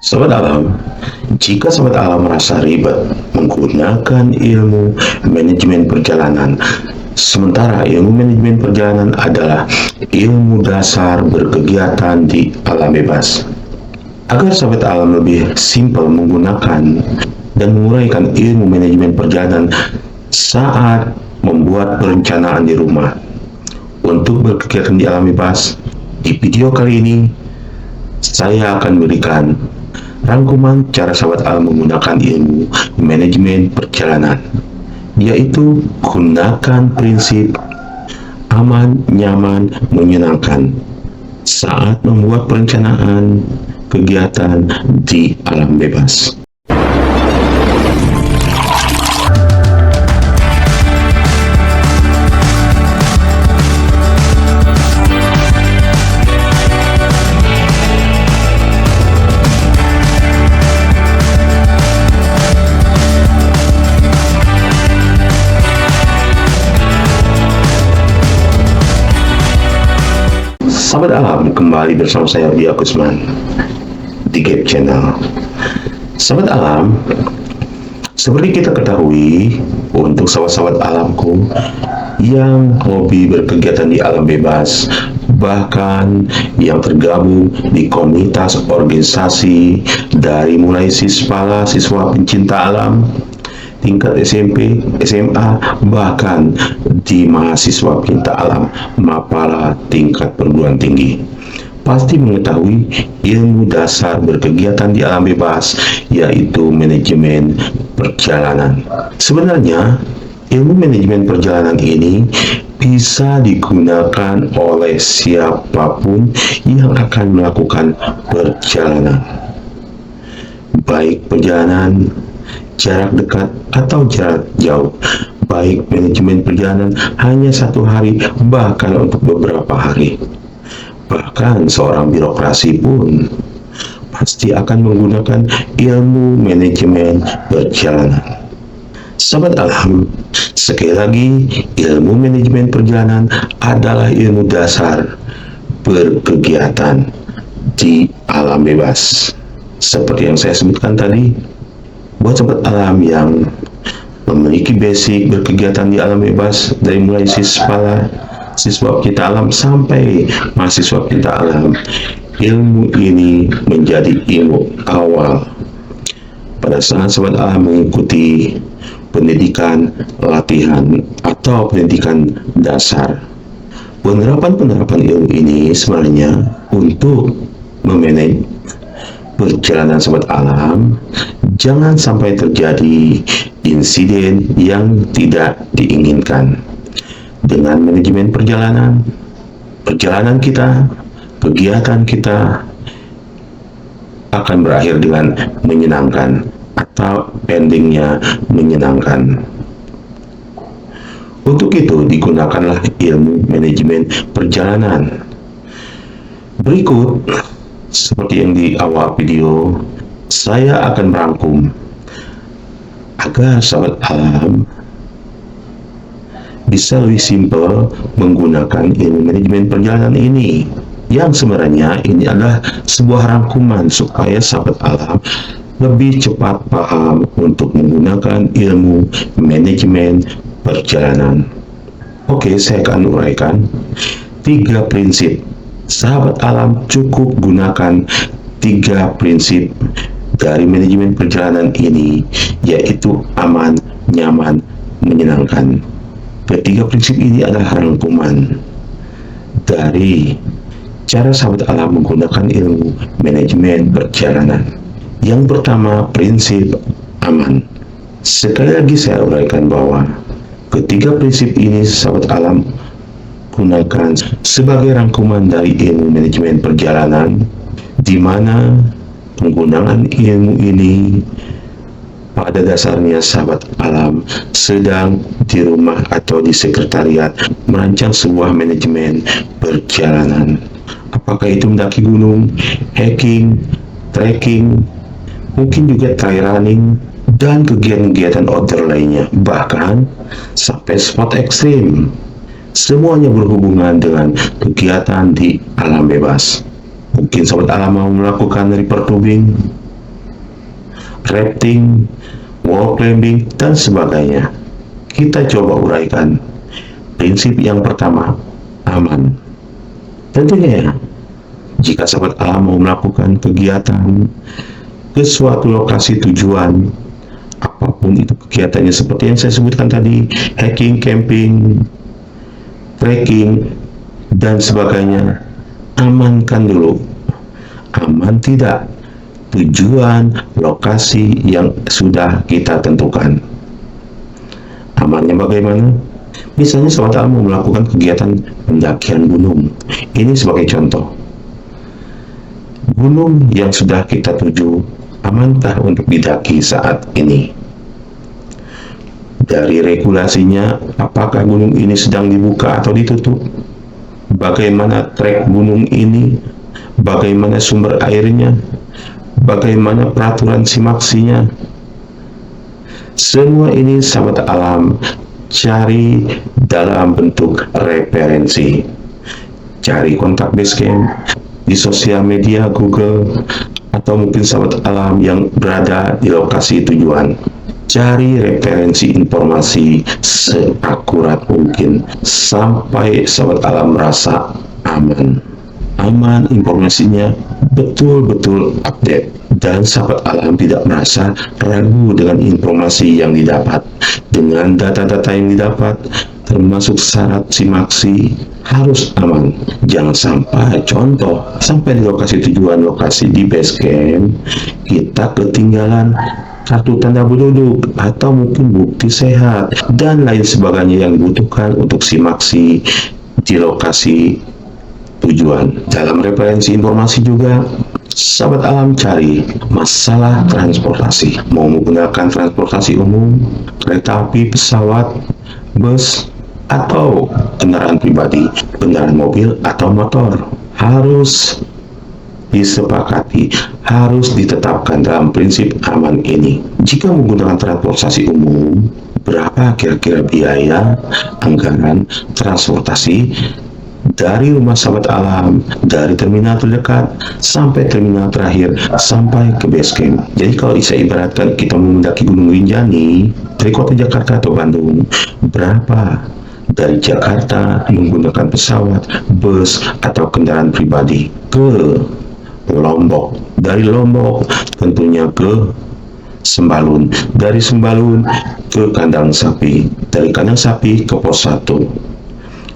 Sobat Alam, jika Sobat Alam merasa ribet menggunakan ilmu manajemen perjalanan, sementara ilmu manajemen perjalanan adalah ilmu dasar berkegiatan di alam bebas. Agar Sobat Alam lebih simpel menggunakan dan menguraikan ilmu manajemen perjalanan saat membuat perencanaan di rumah untuk berkegiatan di alam bebas, di video kali ini saya akan berikan rangkuman cara Sobat Alam menggunakan ilmu manajemen perjalanan, yaitu gunakan prinsip aman, nyaman, menyenangkan saat membuat perencanaan kegiatan di alam bebas. Sahabat Alam, kembali bersama saya Budi Agusman di Gap Channel. Sahabat Alam, seperti kita ketahui, untuk sahabat-sahabat alamku yang hobi berkegiatan di alam bebas, bahkan yang tergabung di komunitas organisasi dari mulai siswa pencinta alam, tingkat SMP, SMA, bahkan di mahasiswa pencinta alam Mapala tingkat perguruan tinggi, pasti mengetahui ilmu dasar berkegiatan di alam bebas, yaitu manajemen perjalanan. Sebenarnya, ilmu manajemen perjalanan ini bisa digunakan oleh siapapun yang akan melakukan perjalanan, baik perjalanan jarak dekat atau jarak jauh, baik manajemen perjalanan hanya 1 hari, bahkan untuk beberapa hari. Bahkan seorang birokrasi pun pasti akan menggunakan ilmu manajemen perjalanan. Sahabat Alam, sekali lagi, ilmu manajemen perjalanan adalah ilmu dasar berkegiatan di alam bebas. Seperti yang saya sebutkan tadi, buat Sobat Alam yang memiliki basic berkegiatan di alam bebas dari mulai siswa pencinta alam sampai mahasiswa pencinta alam, ilmu ini menjadi ilmu awal pada saat Sobat Alam mengikuti pendidikan latihan atau pendidikan dasar. Penerapan ilmu ini sebenarnya untuk memanage perjalanan Sobat Alam, jangan sampai terjadi insiden yang tidak diinginkan. Dengan manajemen perjalanan kita, kegiatan kita akan berakhir dengan menyenangkan atau endingnya menyenangkan. Untuk itu, digunakanlah ilmu manajemen perjalanan. Berikut, seperti yang di awal video, saya akan merangkum agar Sobat Alam bisa lebih simpel menggunakan ilmu manajemen perjalanan ini, yang sebenarnya ini adalah sebuah rangkuman supaya Sobat Alam lebih cepat paham untuk menggunakan ilmu manajemen perjalanan. Oke, saya akan uraikan 3 prinsip. Sahabat Alam cukup gunakan 3 prinsip dari manajemen perjalanan ini, yaitu aman, nyaman, menyenangkan. Ketiga prinsip ini adalah rangkuman dari cara Sahabat Alam menggunakan ilmu manajemen perjalanan. Yang pertama, prinsip aman. Sekali lagi saya uraikan bahwa ketiga prinsip ini Sahabat Alam gunakan sebagai rangkuman dari ilmu manajemen perjalanan, di mana penggunaan ilmu ini pada dasarnya Sahabat Alam sedang di rumah atau di sekretariat merancang sebuah manajemen perjalanan. Apakah itu mendaki gunung, hiking, trekking, mungkin juga trail running, dan kegiatan-kegiatan outdoor lainnya, bahkan sampai sport ekstrim. Semuanya berhubungan dengan kegiatan di alam bebas. Mungkin Sobat Alam mau melakukan river tubing, rafting, wall climbing, dan sebagainya. Kita coba uraikan. Prinsip yang pertama, aman. Tentunya ya, jika sahabat alam mau melakukan kegiatan ke suatu lokasi tujuan, apapun itu kegiatannya seperti yang saya sebutkan tadi, hiking, camping, trekking, dan sebagainya, amankan dulu. Aman tidak tujuan lokasi yang sudah kita tentukan. Amannya bagaimana? Misalnya sahabat alam mau melakukan kegiatan pendakian gunung. Ini sebagai contoh. Gunung yang sudah kita tuju, amankah untuk didaki saat ini? Dari regulasinya, apakah gunung ini sedang dibuka atau ditutup? Bagaimana trek gunung ini? Bagaimana sumber airnya? Bagaimana peraturan simaksinya? Semua ini sahabat alam cari dalam bentuk referensi. Cari kontak Basecamp di sosial media Google, atau mungkin sahabat alam yang berada di lokasi tujuan. Cari referensi informasi seakurat mungkin sampai sahabat alam merasa aman. Aman, informasinya betul-betul update, dan sahabat alam tidak merasa ragu dengan informasi yang didapat. Dengan data-data yang didapat, termasuk syarat simaksi, harus aman. Jangan sampai, contoh, sampai di lokasi tujuan, lokasi di Basecamp, kita ketinggalan kartu tanda penduduk atau mungkin bukti sehat dan lain sebagainya yang dibutuhkan untuk simaksi di lokasi tujuan. Dalam referensi informasi juga, sahabat alam cari masalah transportasi. Mau menggunakan transportasi umum, kereta api, pesawat, bus, atau kendaraan pribadi, kendaraan mobil atau motor. Harus disepakati, harus ditetapkan dalam prinsip aman ini. Jika menggunakan transportasi umum, berapa kira-kira biaya anggaran transportasi dari rumah sahabat alam, dari terminal terdekat sampai terminal terakhir, sampai ke Basecamp? Jadi kalau saya ibaratkan kita mendaki Gunung Rinjani dari kota Jakarta atau Bandung, berapa dari Jakarta menggunakan pesawat, bus, atau kendaraan pribadi ke Lombok, dari Lombok tentunya ke Sembalun, dari Sembalun ke kandang sapi, dari kandang sapi ke pos 1.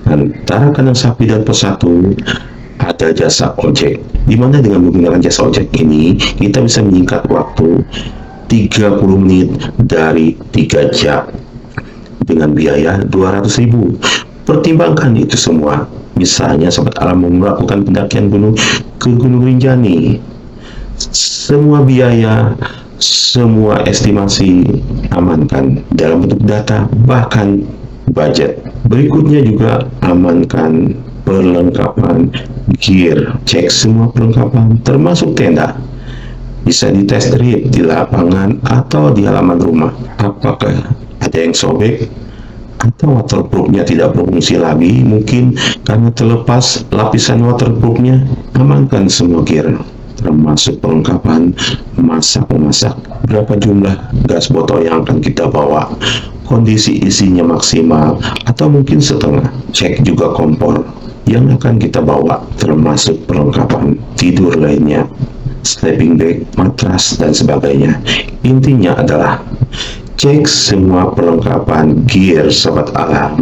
Antara kandang sapi dan pos 1 ada jasa ojek, di mana dengan menggunakan jasa ojek ini kita bisa menyingkat waktu 30 menit dari 3 jam dengan biaya 200.000. Pertimbangkan itu semua. Misalnya sahabat alam mau melakukan pendakian gunung ke Gunung Rinjani, semua biaya, semua estimasi amankan dalam bentuk data, bahkan budget. Berikutnya juga amankan perlengkapan gear, cek semua perlengkapan termasuk tenda. Bisa di test drive di lapangan atau di halaman rumah. Apakah ada yang sobek atau waterproofnya tidak berfungsi lagi, mungkin karena terlepas lapisan waterproofnya? Amankan semua gear, termasuk perlengkapan masak-memasak. Berapa jumlah gas botol yang akan kita bawa, kondisi isinya maksimal atau mungkin setengah. Cek juga kompor yang akan kita bawa, termasuk perlengkapan tidur lainnya, sleeping bag, matras, dan sebagainya. Intinya adalah cek semua perlengkapan gear sahabat alam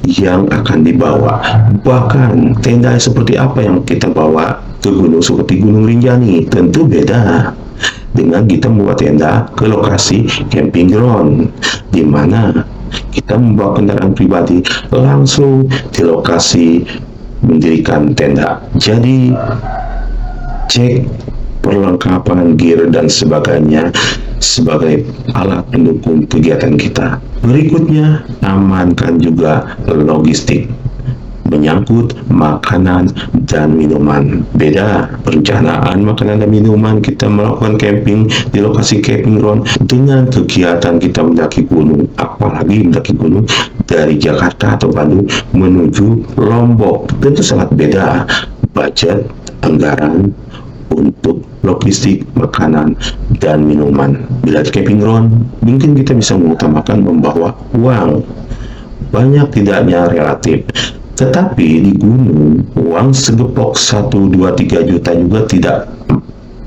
yang akan dibawa, bahkan tenda seperti apa yang kita bawa ke gunung seperti Gunung Rinjani. Tentu beda dengan kita membawa tenda ke lokasi camping ground, di mana kita membawa kendaraan pribadi langsung di lokasi mendirikan tenda. Jadi cek perlengkapan gear dan sebagainya sebagai alat pendukung kegiatan kita. Berikutnya, amankan juga logistik menyangkut makanan dan minuman. Beda perencanaan makanan dan minuman kita melakukan camping di lokasi camping ground dengan kegiatan kita mendaki gunung, apalagi mendaki gunung dari Jakarta atau Bandung menuju Lombok. Tentu sangat beda budget, anggaran, untuk logistik, makanan, dan minuman. Bila di camping ground, mungkin kita bisa mengutamakan membawa uang. Banyak tidaknya relatif. Tetapi di gunung, uang segepok 1, 2, 3 juta juga tidak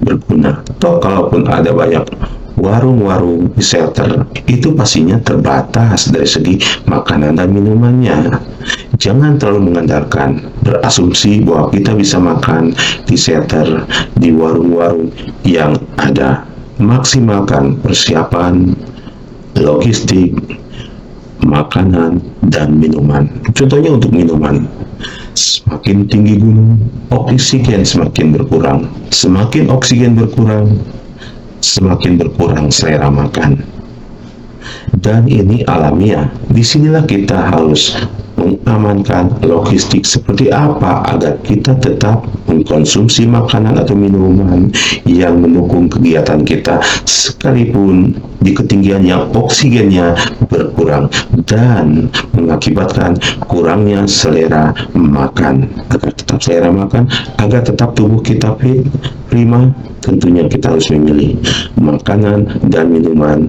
berguna. Toh kalaupun ada banyak warung-warung di shelter, itu pastinya terbatas dari segi makanan dan minumannya. Jangan terlalu mengandalkan, berasumsi bahwa kita bisa makan di shelter, di warung-warung yang ada. Maksimalkan persiapan, logistik, makanan, dan minuman. Contohnya untuk minuman, semakin tinggi gunung, oksigen semakin berkurang. Semakin oksigen berkurang, semakin berkurang selera makan. Dan ini alamiah. Disinilah kita harus mengamankan logistik seperti apa agar kita tetap mengkonsumsi makanan atau minuman yang mendukung kegiatan kita sekalipun di ketinggian yang oksigennya berkurang dan mengakibatkan kurangnya selera makan. Agar tetap selera makan, agar tetap tubuh kita fit, prima, tentunya kita harus memilih makanan dan minuman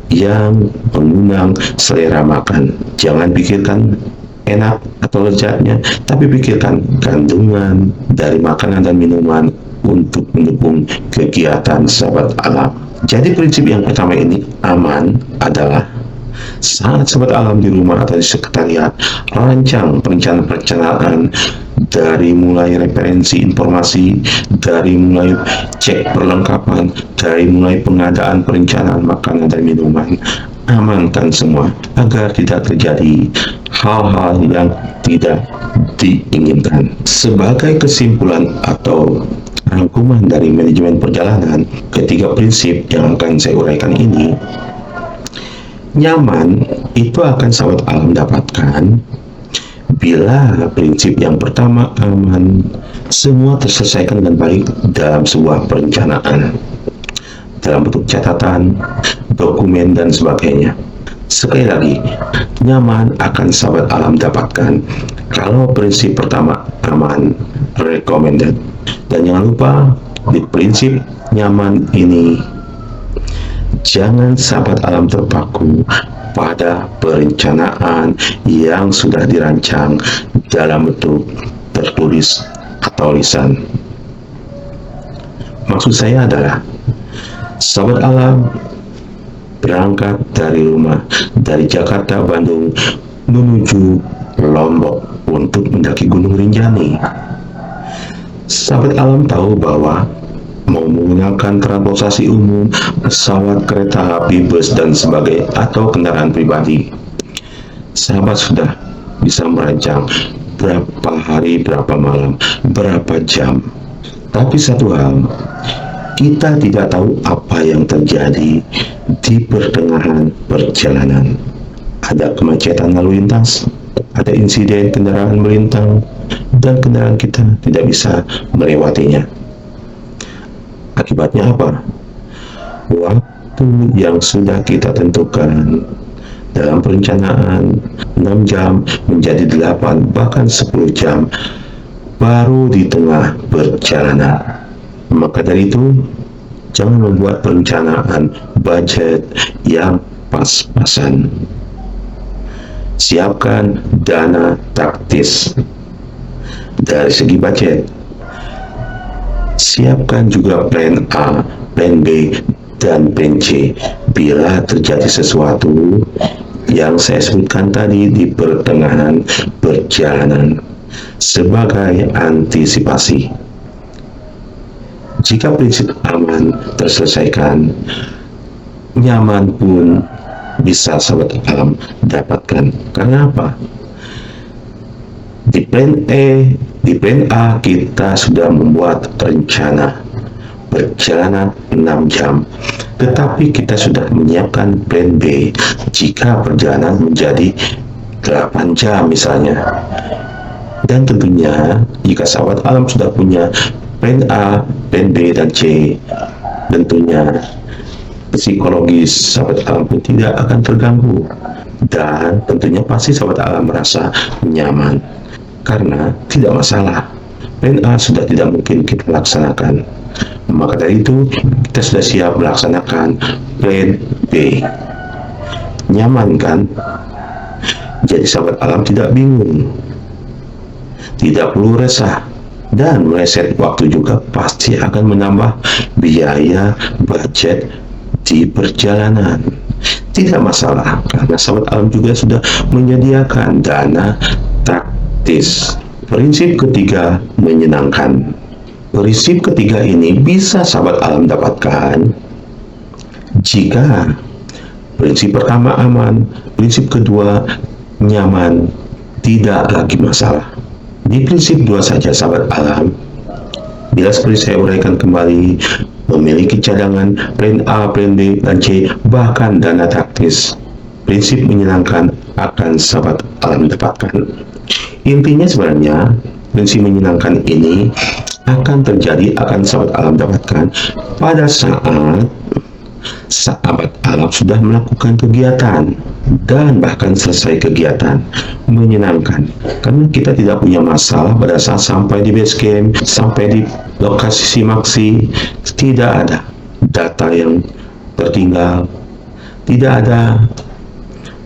yang mengundang selera makan. Jangan pikirkan enak atau lezatnya, tapi pikirkan kandungan dari makanan dan minuman untuk mendukung kegiatan sahabat alam. Jadi prinsip yang pertama ini aman adalah saat sahabat alam di rumah atau di sekretariat, rancang perencanaan dari mulai referensi informasi, dari mulai cek perlengkapan, dari mulai pengadaan perencanaan makanan dan minuman. Amankan semua agar tidak terjadi hal-hal yang tidak diinginkan. Sebagai kesimpulan atau rangkuman dari manajemen perjalanan, ketiga prinsip yang akan saya uraikan ini, nyaman itu akan sahabat alam dapatkan bila prinsip yang pertama aman, semua terselesaikan dengan baik dalam sebuah perencanaan, dalam bentuk catatan, dokumen, dan sebagainya. Sekali lagi, nyaman akan sahabat alam dapatkan kalau prinsip pertama aman, recommended. Dan jangan lupa di prinsip nyaman ini, jangan sahabat alam terpaku pada perencanaan yang sudah dirancang dalam bentuk tertulis atau lisan. Maksud saya adalah sahabat alam berangkat dari rumah, dari Jakarta, Bandung, menuju Lombok untuk mendaki Gunung Rinjani. Sahabat alam tahu bahwa mau menggunakan transportasi umum, pesawat, kereta api, bus, dan sebagainya, atau kendaraan pribadi, sahabat sudah bisa merancang berapa hari, berapa malam, berapa jam. Tapi satu hal, kita tidak tahu apa yang terjadi di pertengahan perjalanan. Ada kemacetan lalu lintas, ada insiden kendaraan melintang, dan kendaraan kita tidak bisa melewatinya. Akibatnya apa? Waktu yang sudah kita tentukan dalam perencanaan 6 jam menjadi 8, bahkan 10 jam baru di tengah perjalanan. Maka dari itu, jangan membuat perencanaan budget yang pas-pasan. Siapkan dana taktis. Dari segi budget, siapkan juga plan A, plan B, dan plan C bila terjadi sesuatu yang saya sebutkan tadi di pertengahan perjalanan sebagai antisipasi. Jika prinsip aman terselesaikan, nyaman pun bisa sahabat alam dapatkan. Karena apa? Di plan A kita sudah membuat rencana perjalanan 6 jam, tetapi kita sudah menyiapkan plan B jika perjalanan menjadi 8 jam misalnya. Dan tentunya jika sahabat alam sudah punya plan A, plan B, dan C, tentunya psikologis sahabat alam pun tidak akan terganggu, dan tentunya pasti sahabat alam merasa nyaman karena tidak masalah Plan A sudah tidak mungkin kita laksanakan. Maka dari itu, kita sudah siap melaksanakan Plan B. Nyaman kan? Jadi sahabat alam tidak bingung, tidak perlu resah, dan meleset waktu juga pasti akan menambah biaya budget di perjalanan. Tidak masalah, karena sahabat alam juga sudah menyediakan dana taktis. Prinsip ketiga, menyenangkan. Prinsip ketiga ini bisa sahabat alam dapatkan jika prinsip pertama aman, prinsip kedua nyaman, tidak lagi masalah. Di prinsip dua saja sahabat alam, bila seperti saya uraikan kembali, memiliki cadangan plan A, plan B, dan C, bahkan dana taktis. Prinsip menyenangkan akan sahabat alam dapatkan. Intinya sebenarnya, prinsip menyenangkan ini akan terjadi, akan sahabat alam dapatkan pada saat sahabat alam sudah melakukan kegiatan dan bahkan selesai kegiatan menyenangkan, karena kita tidak punya masalah pada saat sampai di base camp, sampai di lokasi simaksi, tidak ada data yang tertinggal, tidak ada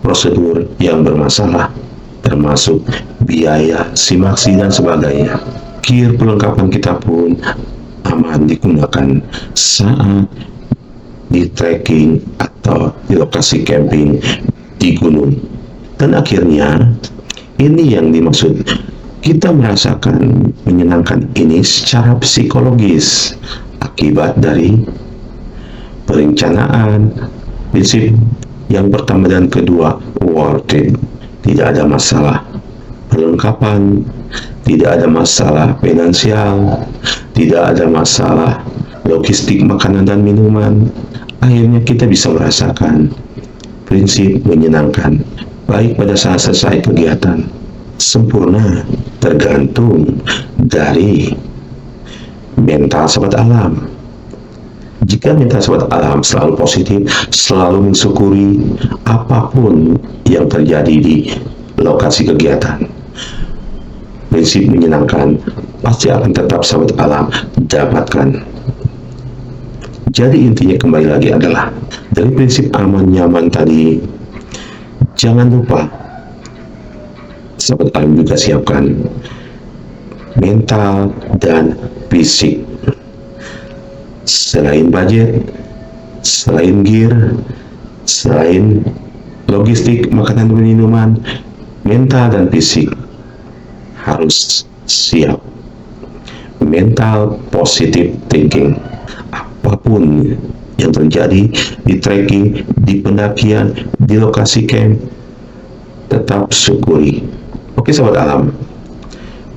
prosedur yang bermasalah, termasuk biaya simaksi dan sebagainya. Gear perlengkapan kita pun aman digunakan saat di trekking atau di lokasi camping di gunung. Dan akhirnya ini yang dimaksud, kita merasakan menyenangkan ini secara psikologis akibat dari perencanaan. Prinsip yang pertama dan kedua worth it, tidak ada masalah perlengkapan, tidak ada masalah finansial, tidak ada masalah logistik makanan dan minuman. Akhirnya kita bisa merasakan prinsip menyenangkan baik pada saat selesai kegiatan. Sempurna tergantung dari mental sahabat alam. Jika mental sahabat alam selalu positif, selalu mensyukuri apapun yang terjadi di lokasi kegiatan, prinsip menyenangkan pasti akan tetap sahabat alam dapatkan. Jadi intinya kembali lagi adalah dari prinsip aman nyaman tadi, jangan lupa sahabat alam juga siapkan mental dan fisik. Selain budget, selain gear, selain logistik makanan dan minuman, mental dan fisik harus siap. Mental positive thinking. Apapun yang terjadi di trekking, di pendakian, di lokasi camp, tetap syukuri. Oke sahabat alam,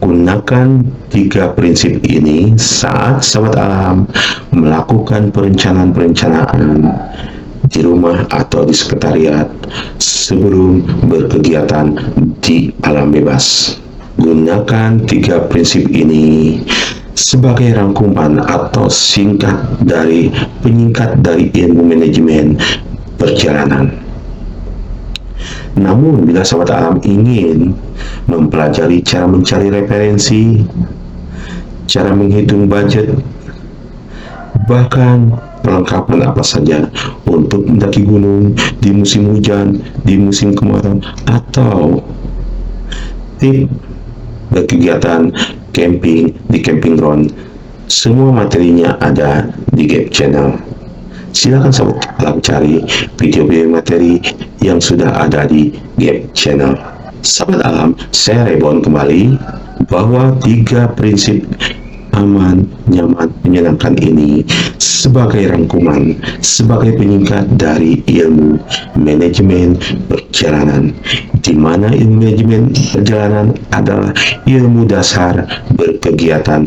gunakan 3 prinsip ini saat sahabat alam melakukan perencanaan di rumah atau di sekretariat sebelum berkegiatan di alam bebas. Gunakan 3 prinsip ini sebagai rangkuman atau penyingkat dari ilmu manajemen perjalanan. Namun bila sahabat alam ingin mempelajari cara mencari referensi, cara menghitung budget, bahkan perlengkapan apa saja untuk mendaki gunung di musim hujan, di musim kemarau, atau tip berkegiatan camping di camping ground, semua materinya ada di Gap Channel. Silakan sahabat alam cari video-video materi yang sudah ada di Gap Channel. Sahabat alam, saya rebound kembali bahwa 3 prinsip aman, nyaman, menyenangkan ini sebagai rangkuman, sebagai penyingkat dari ilmu manajemen perjalanan, di mana ilmu manajemen perjalanan adalah ilmu dasar berkegiatan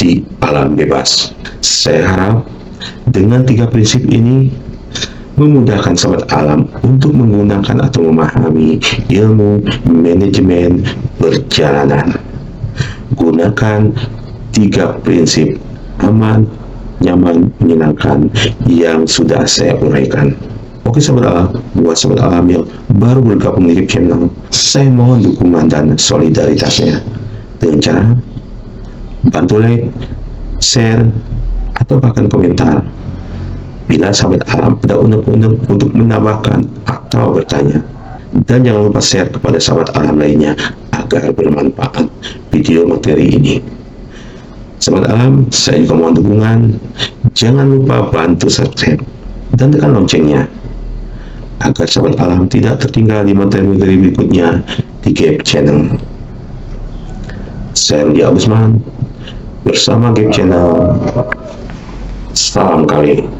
di alam bebas. Saya harap dengan 3 prinsip ini memudahkan sahabat alam untuk menggunakan atau memahami ilmu manajemen perjalanan. Gunakan 3 prinsip aman, nyaman, menyenangkan yang sudah saya uraikan. Oke sahabat alam, buat sahabat alam yang baru bergabung di channel, saya mohon dukungan dan solidaritasnya dengan cara Bantu like, share, atau bahkan komentar bila sahabat alam pada unek-unek untuk menambahkan atau bertanya. Dan jangan lupa share kepada sahabat alam lainnya agar bermanfaat video materi ini. Sahabat alam, saya juga mohon dukungan. Jangan lupa bantu subscribe dan tekan loncengnya agar sahabat alam tidak tertinggal di materi-materi berikutnya di Gap Channel. Saya Rudi Agusman bersama Gap Channel. Salam kali.